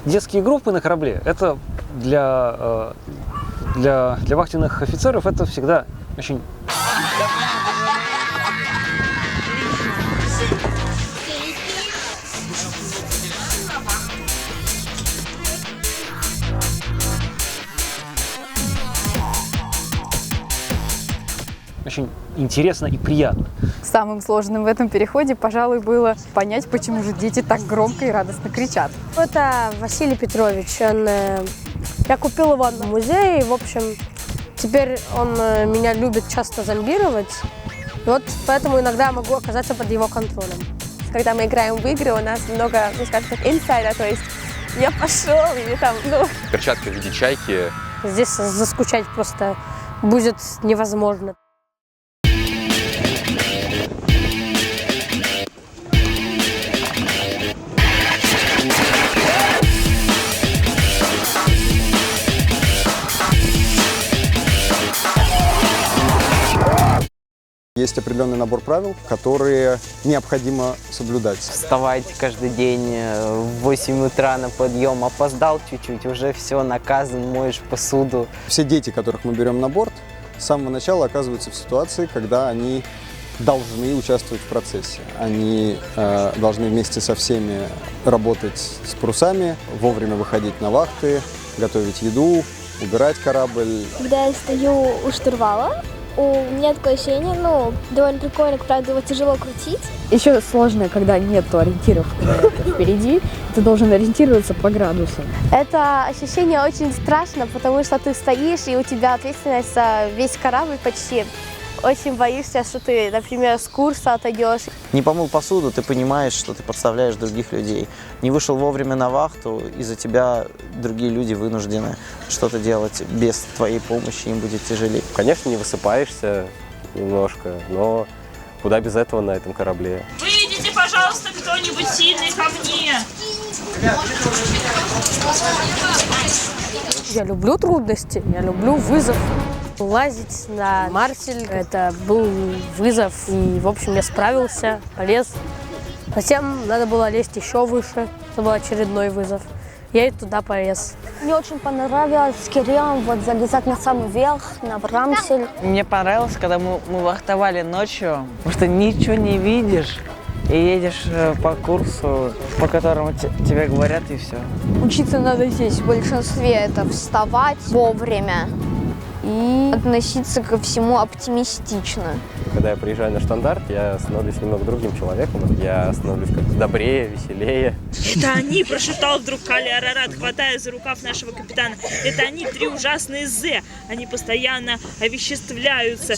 Детские группы на корабле – это для вахтенных офицеров это всегда очень... очень интересно и приятно. Самым сложным в этом переходе, пожалуй, было понять, почему же дети так громко и радостно кричат. Это Василий Петрович. Я купил его в музее, в общем, теперь он меня любит часто зомбировать. И вот поэтому иногда я могу оказаться под его контролем. Когда мы играем в игры, у нас много, ну, скажем так, инсайда, то есть я пошел, или там, ну... Перчатка в виде чайки. Здесь заскучать просто будет невозможно. Есть определенный набор правил, которые необходимо соблюдать. Вставать каждый день в 8 утра на подъем, опоздал чуть-чуть, уже все, наказан, моешь посуду. Все дети, которых мы берем на борт, с самого начала оказываются в ситуации, когда они должны участвовать в процессе. Они должны вместе со всеми работать с парусами, вовремя выходить на вахты, готовить еду, убирать корабль. Когда я стою у штурвала, у меня такое ощущение, довольно прикольно, правда, его тяжело крутить. Еще сложно, когда нет ориентиров впереди, ты должен ориентироваться по градусам. Это ощущение очень страшно, потому что ты стоишь, и у тебя ответственность за весь корабль почти. Очень боишься, что ты, например, с курса отойдешь. Не помыл посуду, ты понимаешь, что ты подставляешь других людей. Не вышел вовремя на вахту, из-за тебя другие люди вынуждены что-то делать. Без твоей помощи им будет тяжелее. Конечно, не высыпаешься немножко, но куда без этого на этом корабле. Выйдите, пожалуйста, кто-нибудь сильный ко мне. Я люблю трудности, я люблю вызов. Лазить на Марсель – это был вызов, и, в общем, я справился, полез. Затем надо было лезть еще выше, это был очередной вызов. Я и туда полез. Мне очень понравилось с Кириллом залезать на самый верх, на Марсель. Мне понравилось, когда мы вахтовали ночью, потому что ничего не видишь и едешь по курсу, по которому тебе говорят, и все. Учиться надо здесь в большинстве это вставать вовремя и относиться ко всему оптимистично. Когда я приезжаю на штандарт, я становлюсь немного другим человеком. Я становлюсь как-то добрее, веселее. Это они, прошептал вдруг Кали Арарат, хватая за рукав нашего капитана. Это они, три ужасные З. Они постоянно овеществляются,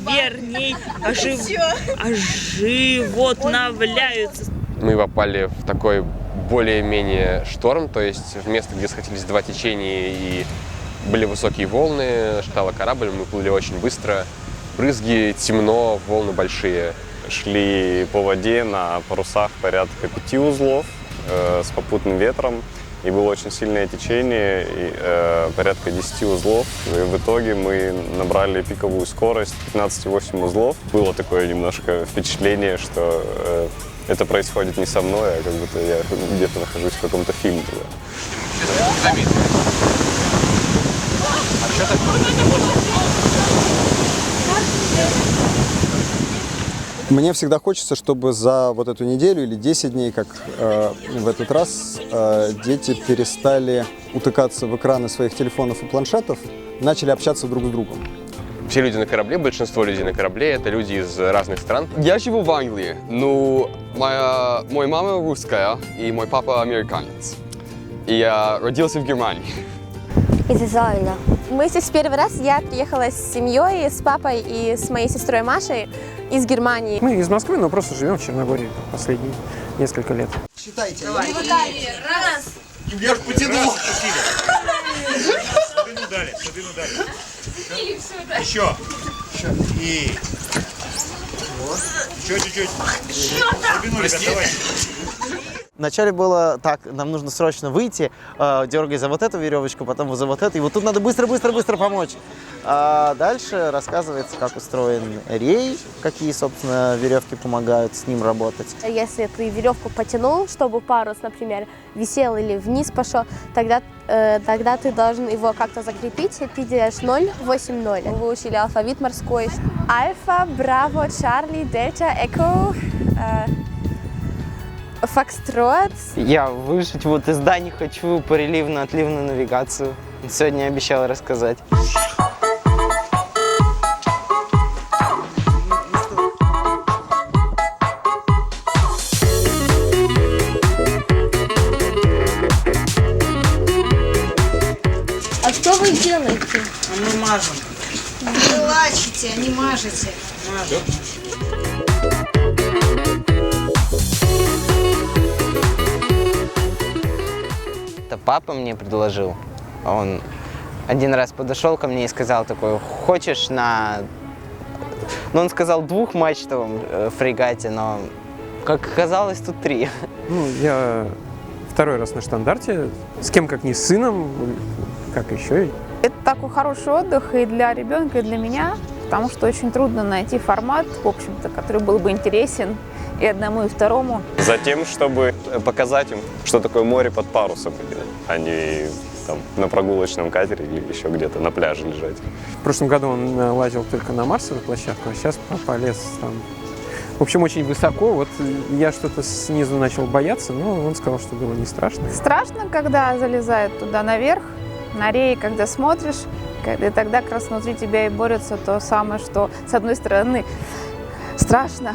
верней, оживотновляются. Мы попали в такой более-менее шторм, то есть в место, где схватились два течения и были высокие волны, шатало корабль, мы плыли очень быстро. Брызги, темно, волны большие. Шли по воде на парусах порядка 5 узлов с попутным ветром. И было очень сильное течение, порядка 10 узлов. И в итоге мы набрали пиковую скорость 15,8 узлов. Было такое немножко впечатление, что это происходит не со мной, а как будто я где-то нахожусь в каком-то фильме. Мне всегда хочется, чтобы за вот эту неделю или 10 дней, как в этот раз, дети перестали утыкаться в экраны своих телефонов и планшетов, начали общаться друг с другом. Все люди на корабле, большинство людей на корабле, это люди из разных стран. Я живу в Англии, но моя мама русская и мой папа американец. И я родился в Германии. Из Израиля. Мы здесь первый раз, я приехала с семьей, с папой и с моей сестрой Машей из Германии. Мы из Москвы, но просто живем в Черногории последние несколько лет. Считайте. Давай. Раз. Я ж потянул. Спину дали. Еще. И... Еще чуть-чуть. Глубину, ребят, давайте. Вначале было так, нам нужно срочно выйти, дергай за вот эту веревочку, потом за вот эту, и вот тут надо быстро помочь. А дальше рассказывается, как устроен рей, какие, собственно, веревки помогают с ним работать. Если ты веревку потянул, чтобы парус, например, висел или вниз пошел, тогда ты должен его как-то закрепить, и ты делаешь 0, 8, 0. Мы выучили алфавит морской. Альфа, Браво, Чарли, Дельта, Эко, Фокстрот. Я выжить вот из Дании хочу по реливно-отливную навигацию. Сегодня обещал рассказать. А что вы делаете? Мы мажем. Вы лачите, а не мажете. Это папа мне предложил. Он один раз подошел ко мне и сказал такой: хочешь на... Ну, он сказал двухмачтовом фрегате, но, как оказалось, тут 3. Ну, я второй раз на штандарте. С кем, как не с сыном, как еще. Это такой хороший отдых и для ребенка, и для меня, потому что очень трудно найти формат, в общем-то, который был бы интересен и одному, и второму. Затем, чтобы показать им, что такое море под парусом, а не там, на прогулочном катере или еще где-то на пляже лежать. В прошлом году он лазил только на марсовую площадку, а сейчас полез там. В общем, очень высоко. Вот я что-то снизу начал бояться, но он сказал, что было не страшно. Страшно, когда залезают туда наверх, на рее, когда смотришь, и тогда как раз внутри тебя и борется то самое, что с одной стороны страшно,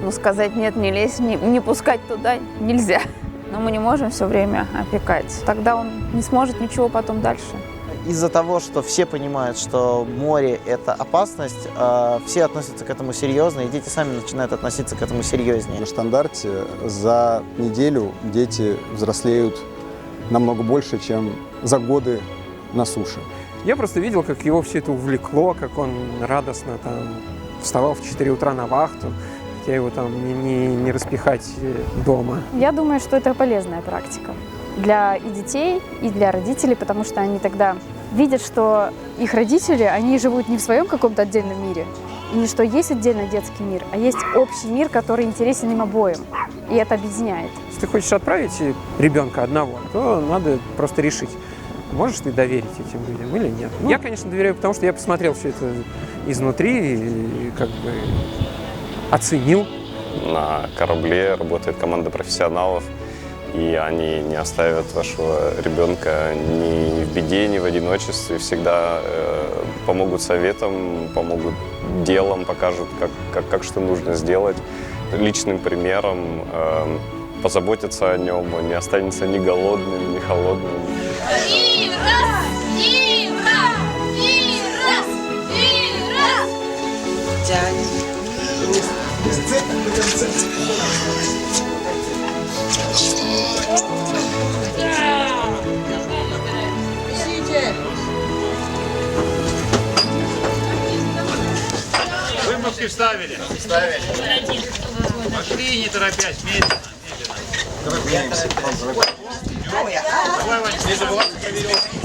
но сказать нет, не лезь, не пускать туда нельзя. Но мы не можем все время опекать. Тогда он не сможет ничего потом дальше. Из-за того, что все понимают, что море – это опасность, все относятся к этому серьезно, и дети сами начинают относиться к этому серьезнее. На штандарте за неделю дети взрослеют намного больше, чем за годы на суше. Я просто видел, как его все это увлекло, как он радостно там вставал в 4 утра на вахту, хотя его там не распихать дома. Я думаю, что это полезная практика для и детей, и для родителей, потому что они тогда видят, что их родители, они живут не в своем каком-то отдельном мире, и не что есть отдельно детский мир, а есть общий мир, который интересен им обоим, и это объединяет. Если ты хочешь отправить ребенка одного, то надо просто решить, можешь ты доверить этим людям или нет. Я, конечно, доверяю, потому что я посмотрел все это изнутри и как бы оценил. На корабле работает команда профессионалов, и они не оставят вашего ребенка ни в беде, ни в одиночестве, всегда помогут советом, помогут делом, покажут, как что нужно сделать, личным примером, позаботятся о нем, он не останется ни голодным, ни холодным. И раз, и раз, и раз, и раз. Тянет. Вымывки вставили? Вставили. Пошли, не торопясь, медленно. Давай, Ваня, не забывайся про веревку.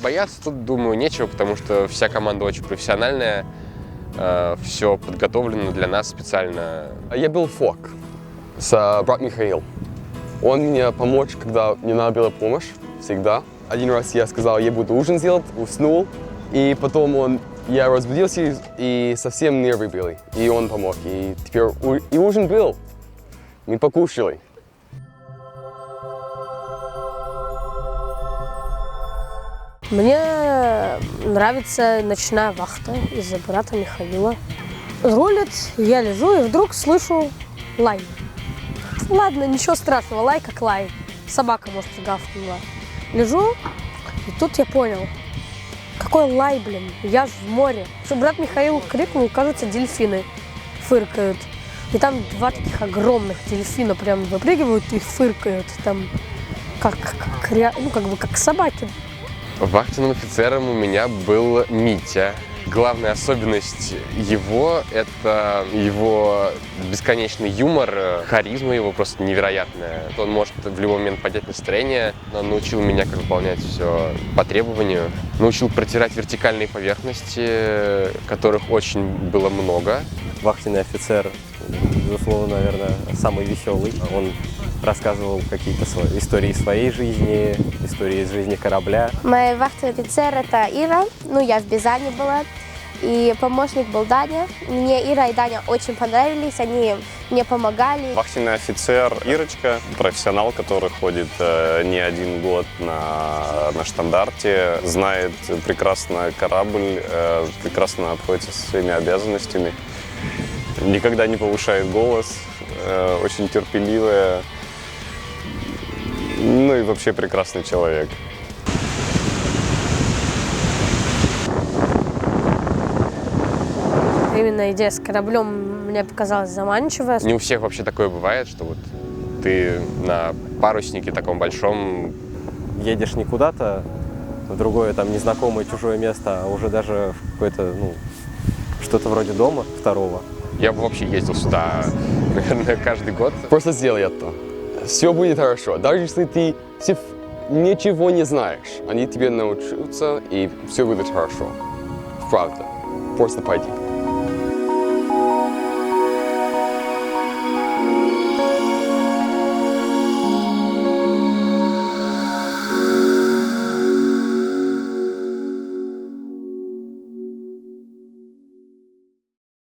Бояться тут, думаю, нечего, потому что вся команда очень профессиональная, все подготовлено для нас специально. Я был флаг с брат Михаил. Он мне помог, когда мне надо была помощь, всегда. Один раз я сказал, я буду ужин сделать, уснул, и потом я разбудился, и совсем нервы были, и он помог. И теперь и ужин был, мы покушали. Мне нравится ночная вахта из-за брата Михаила. Рулит, я лежу и вдруг слышу лай. Ладно, ничего страшного, лай как лай. Собака, может, гавкнула. Лежу, и тут я понял, какой лай, блин, я ж в море. Что брат Михаил крикнул, кажется, дельфины фыркают. И там 2 таких огромных дельфина прям выпрыгивают и фыркают. Там как собаки. Вахтенным офицером у меня был Митя. Главная особенность его – это его бесконечный юмор, харизма его просто невероятная. Он может в любой момент поднять настроение. Он научил меня, как выполнять все по требованию. Научил протирать вертикальные поверхности, которых очень было много. Вахтенный офицер, безусловно, наверное, самый веселый. Он рассказывал какие-то истории своей жизни, истории из жизни корабля. Мой вахтенный офицер – это Ира. Я в Бизане была. И помощник был Даня. Мне Ира и Даня очень понравились, они мне помогали. Вахтенный офицер Ирочка, профессионал, который ходит не один год на штандарте, знает прекрасно корабль, прекрасно обходится со своими обязанностями, никогда не повышает голос, очень терпеливая, и вообще прекрасный человек. Именно идея с кораблем мне показалась заманчивая. Не у всех вообще такое бывает, что вот ты на паруснике таком большом. Едешь не куда-то, в другое там незнакомое чужое место, а уже даже в какое-то, что-то вроде дома второго. Я бы вообще ездил сюда, наверное, каждый год. Просто сделай это. Все будет хорошо. Даже если ты ничего не знаешь, они тебе научатся, и все будет хорошо. Правда. Просто пойди.